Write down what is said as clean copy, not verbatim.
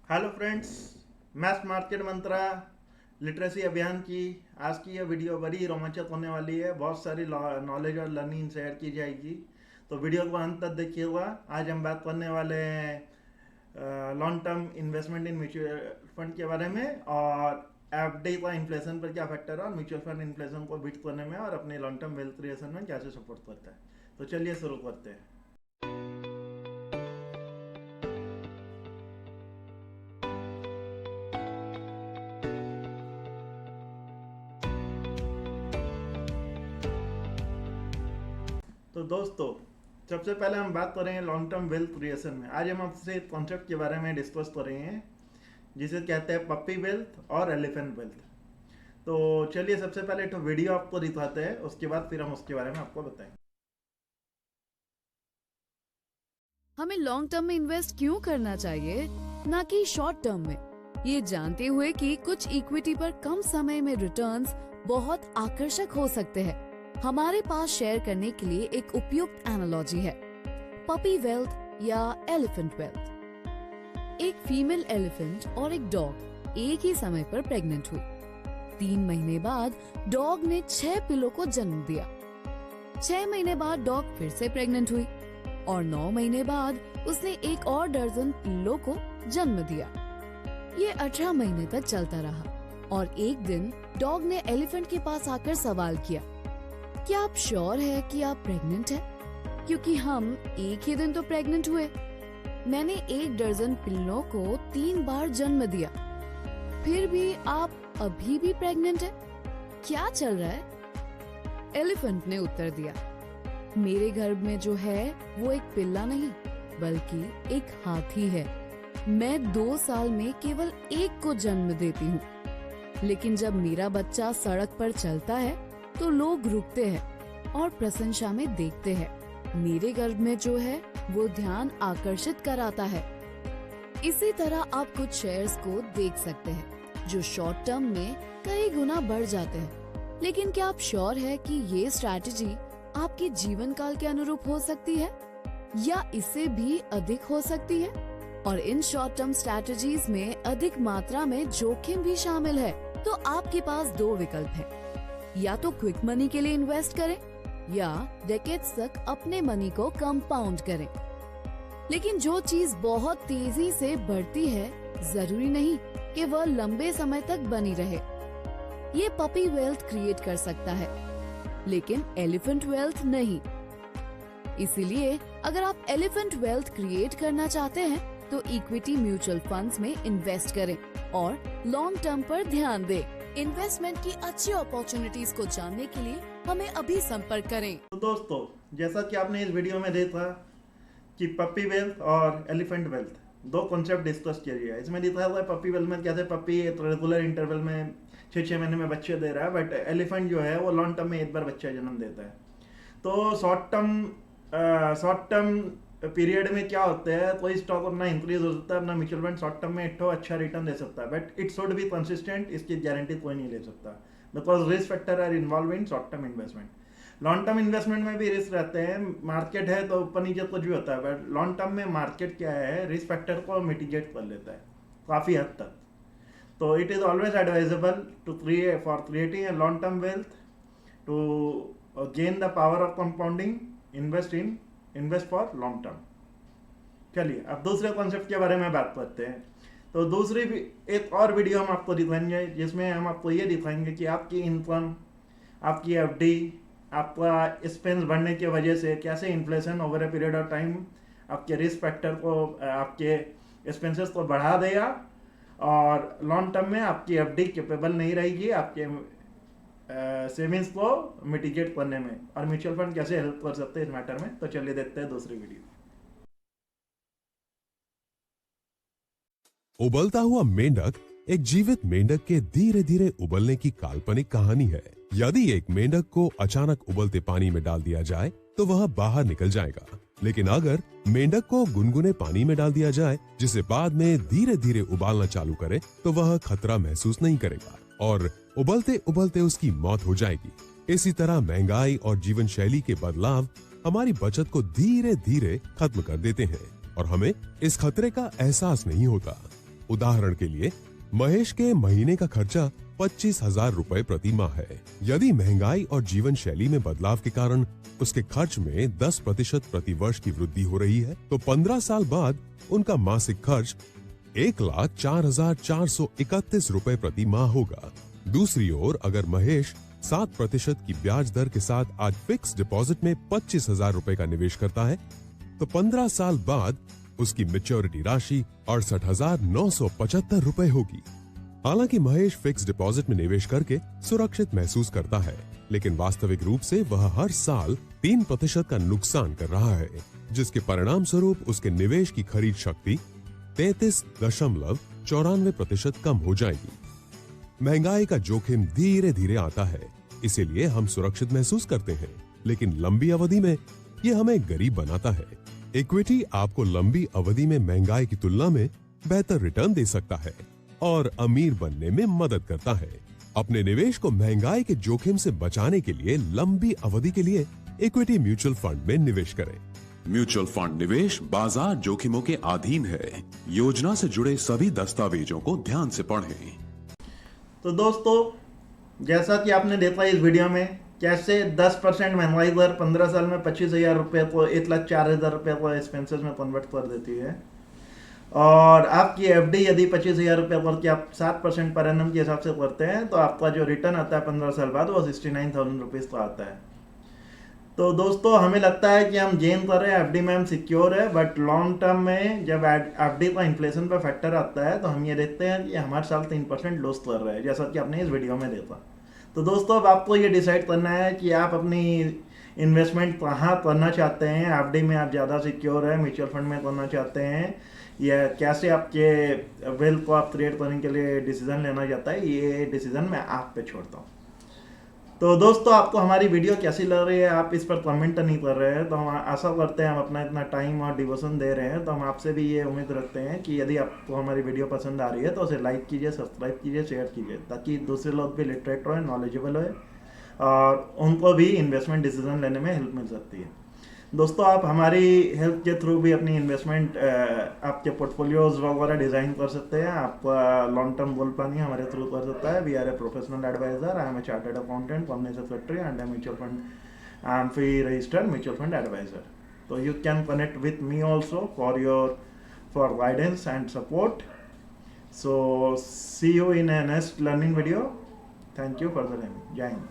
Hello friends, math market मंत्रा literacy अभियान की आज की यह वीडियो बड़ी रोमांचक होने वाली है। बहुत सारी नॉलेज और लर्निंग शेयर की जाएगी, तो वीडियो को अंत तक देखिएगा। आज हम बात करने वाले हैं long term investment in mutual fund के बारे में, और एफडी का इन्फ्लेशन पर क्या फैक्टर है और म्यूचुअल फंड इन्फ्लेशन को बीट करने में और अपने लॉन्ग टर्म वेल्थ क्रिएशन में कैसे सपोर्ट करता है। तो चलिए शुरू करते हैं। तो दोस्तों, सबसे पहले हम बात करेंगे लॉन्ग टर्म वेल्थ क्रिएशन में। आज हम आपसे कॉन्सेप्ट के बारे में डिस्कस करेंगे जिसे कहते हैं पप्पी वेल्थ और एलिफेंट वेल्थ। तो चलिए सबसे पहले एक वीडियो आपको दिखाते हैं, उसके बाद फिर हम उसके बारे में आपको बताएंगे। हमें लॉन्ग टर्म में इन्वेस्ट क्यों करना चाहिए, ना कि शॉर्ट टर्म में, ये जानते हुए कि कुछ इक्विटी पर कम समय में रिटर्न्स बहुत आकर्षक हो सकते हैं। हमारे पास शेयर करने के लिए एक उपयुक्त एनालॉजी है, पपी वेल्थ या एलिफेंट वेल्थ। एक फीमेल एलिफेंट और एक डॉग एक ही समय पर प्रेग्नेंट हुई। 3 महीने बाद डॉग ने 6 पिल्लों को जन्म दिया। 6 महीने बाद डॉग फिर से प्रेग्नेंट हुई और 9 महीने बाद उसने एक और दर्जन पिल्लों को जन्म दिया। ये 18 महीने तक चलता रहा और एक दिन डॉग ने एलिफेंट के पास आकर सवाल किया, क्या आप श्योर है कि आप प्रेग्नेंट हैं? क्योंकि हम एक ही दिन तो प्रेग्नेंट हुए। मैंने 1 दर्जन पिल्लों को 3 बार जन्म दिया, फिर भी आप अभी भी प्रेग्नेंट हैं? क्या चल रहा है? एलिफेंट ने उत्तर दिया, मेरे गर्भ में जो है वो एक पिल्ला नहीं बल्कि एक हाथी है। मैं 2 साल में केवल एक को जन्म देती हूँ, लेकिन जब मेरा बच्चा सड़क पर चलता है तो लोग रुकते हैं और प्रशंसा में देखते हैं। मेरे गर्भ में जो है वो ध्यान आकर्षित कराता है। इसी तरह आप कुछ शेयर्स को देख सकते हैं जो शॉर्ट टर्म में कई गुना बढ़ जाते हैं, लेकिन क्या आप श्योर है कि ये स्ट्रैटेजी आपके जीवन काल के अनुरूप हो सकती है या इससे भी अधिक हो सकती है? और इन शॉर्ट टर्म स्ट्रैटेजीज में अधिक मात्रा में जोखिम भी शामिल है। तो आपके पास 2 विकल्प हैं, या तो क्विक मनी के लिए इन्वेस्ट करें या डेकेड्स तक अपने मनी को कंपाउंड करें। लेकिन जो चीज बहुत तेजी से बढ़ती है जरूरी नहीं कि वह लंबे समय तक बनी रहे। ये पपी वेल्थ क्रिएट कर सकता है, लेकिन एलिफेंट वेल्थ नहीं। इसीलिए अगर आप एलिफेंट वेल्थ क्रिएट करना चाहते हैं तो इक्विटी म्यूचुअल फंड्स में इन्वेस्ट करें और लॉन्ग टर्म पर ध्यान दें। इन्वेस्टमेंट की अच्छी अपॉर्चुनिटीज को जानने के लिए हमें अभी संपर्क करें। तो दोस्तों, जैसा कि आपने इस वीडियो में देखा कि पप्पी वेल्थ और एलिफेंट वेल्थ 2 कॉन्सेप्ट डिस्कस किया गया है। इसमें दिखाया हुआ है पप्पी वेल्थ में कैसे पप्पी एक रेगुलर इंटरवल में 6-6 महीने में बच्चे दे रहा है, बट एलिफेंट जो है वो लॉन्ग टर्म में एक बार बच्चा जन्म देता है। तो शॉर्ट टर्म पीरियड में क्या होता है, कोई स्टॉक अपना इंक्रीज हो सकता है, अपना म्यूचुअल फंड शॉर्ट टर्म में एक अच्छा रिटर्न दे सकता है, but it should be consistent. इसकी गारंटी कोई नहीं ले सकता, because risk factor are involve in short term investment. Long term investment में भी रिस्क रहते हैं। मार्केट है तो ऊपर नीचे कुछ भी होता है, बट लॉन्ग टर्म में मार्केट क्या है, रिस्क फैक्टर को मिटिगेट कर लेता है काफ़ी हद तक। तो it is always advisable to creating a long term wealth to gain the power of compounding, invest for long term. चलिए अब दूसरे कॉन्सेप्ट के बारे में बात करते हैं। तो दूसरी भी एक और वीडियो हम आपको दिखाएंगे जिसमें हम आपको ये दिखाएंगे कि आपकी इनकम, आपकी एफडी, आपका एक्सपेंस बढ़ने की वजह से कैसे inflation over a period of time आपके रिस्क फैक्टर को, आपके एक्सपेंसेस को बढ़ा देगा, और लॉन्ग टर्म में आपकी एफडी कैपेबल नहीं रहेगी आपके सेविंग्स को मिटिगेट करने में, और म्यूचुअल फंड कैसे हेल्प कर सकते हैं इस मैटर में। तो चलिए देखते हैं दूसरी वीडियो। उबलता हुआ मेंढक एक जीवित मेंढक के धीरे धीरे उबलने की काल्पनिक कहानी है। यदि एक मेंढक को अचानक उबलते पानी में डाल दिया जाए तो वह बाहर निकल जाएगा, लेकिन अगर मेंढक को गुनगुने पानी में डाल दिया जाए जिसे बाद में धीरे धीरे उबालना चालू करे तो वह खतरा महसूस नहीं करेगा और उबलते उबलते उसकी मौत हो जाएगी। इसी तरह महंगाई और जीवन शैली के बदलाव हमारी बचत को धीरे धीरे खत्म कर देते हैं और हमें इस खतरे का एहसास नहीं होता। उदाहरण के लिए महेश के महीने का खर्चा 25,000 रुपए प्रति माह है। यदि महंगाई और जीवन शैली में बदलाव के कारण उसके खर्च में 10% प्रति वर्ष की वृद्धि हो रही है, तो 15 साल बाद उनका मासिक खर्च 1,04,431 रुपए प्रति माह होगा। दूसरी ओर अगर महेश 7% की ब्याज दर के साथ आज फिक्स डिपॉजिट में 25,000 रुपए का निवेश करता है, तो 15 साल बाद उसकी मैच्योरिटी राशि 68,975 रुपए होगी। हालांकि महेश फिक्स डिपॉजिट में निवेश करके सुरक्षित महसूस करता है, लेकिन वास्तविक रूप से वह हर साल 3% का नुकसान कर रहा है, जिसके परिणाम स्वरूप उसके निवेश की खरीद शक्ति 33.94% कम हो जाएगी। महंगाई का जोखिम धीरे धीरे आता है, इसीलिए हम सुरक्षित महसूस करते हैं, लेकिन लंबी अवधि में ये हमें गरीब बनाता है। इक्विटी आपको लंबी अवधि में महंगाई की तुलना में बेहतर रिटर्न दे सकता है और अमीर बनने में मदद करता है। अपने निवेश को महंगाई के जोखिम से बचाने के लिए लंबी अवधि के लिए इक्विटी म्यूचुअल फंड में निवेश करें। म्यूचुअल फंड निवेश बाजार जोखिमों के अधीन है। योजना से जुड़े सभी दस्तावेजों को ध्यान से पढ़ें। तो दोस्तों, जैसा कि आपने देखा इस वीडियो में कैसे 10% महंगाई दर 15 साल में 25,000 रुपये को 1,04,000 रुपये को एक्सपेंसेस में कन्वर्ट कर देती है। और आपकी एफडी यदि 25,000 रुपये करके आप 7% पर एनम के हिसाब से करते हैं, तो आपका जो रिटर्न आता है 15 साल बाद वो 69,000 रुपीज़ का आता है। तो दोस्तों, हमें लगता है कि हम गेन कर रहे हैं, एफडी में हम सिक्योर है, बट लॉन्ग टर्म में जब एफडी का इन्फ्लेशन पर फैक्टर आता है तो हम ये देखते हैं कि हमारे साल 3% लॉस कर रहा है, जैसा कि आपने इस वीडियो में देखा। तो दोस्तों, अब आपको ये डिसाइड करना है कि आप अपनी इन्वेस्टमेंट कहाँ करना चाहते हैं। एफडी में आप ज़्यादा सिक्योर है, म्यूचुअल फंड में करना चाहते हैं, या कैसे आपके वेल्थ को आप क्रिएट करने के लिए डिसीजन लेना चाहता है, ये डिसीजन मैं आप पे छोड़ता हूँ। तो दोस्तों, आपको हमारी वीडियो कैसी लग रही है, आप इस पर कमेंट नहीं कर रहे हैं, तो हम आशा करते हैं हम अपना इतना टाइम और डिवोशन दे रहे हैं, तो हम आपसे भी ये उम्मीद रखते हैं कि यदि आपको हमारी वीडियो पसंद आ रही है तो उसे लाइक कीजिए, सब्सक्राइब कीजिए, शेयर कीजिए, ताकि दूसरे लोग भी लिटरेट हों, नॉलेजेबल होए और उनको भी इन्वेस्टमेंट डिसीजन लेने में हेल्प मिल सकती है। दोस्तों, आप हमारी हेल्प के थ्रू भी अपनी इन्वेस्टमेंट आपके पोर्टफोलियोज वगैरह डिज़ाइन कर सकते हैं। आपका लॉन्ग टर्म गोल प्लानिंग हमारे थ्रू कर सकता है। We are a professional advisor, I am a chartered accountant, company secretary and a mutual fund, I am free registered mutual fund advisor. तो you can connect with me also for guidance and support. So see you in a next learning video. Thank you for the time. जय हिंद।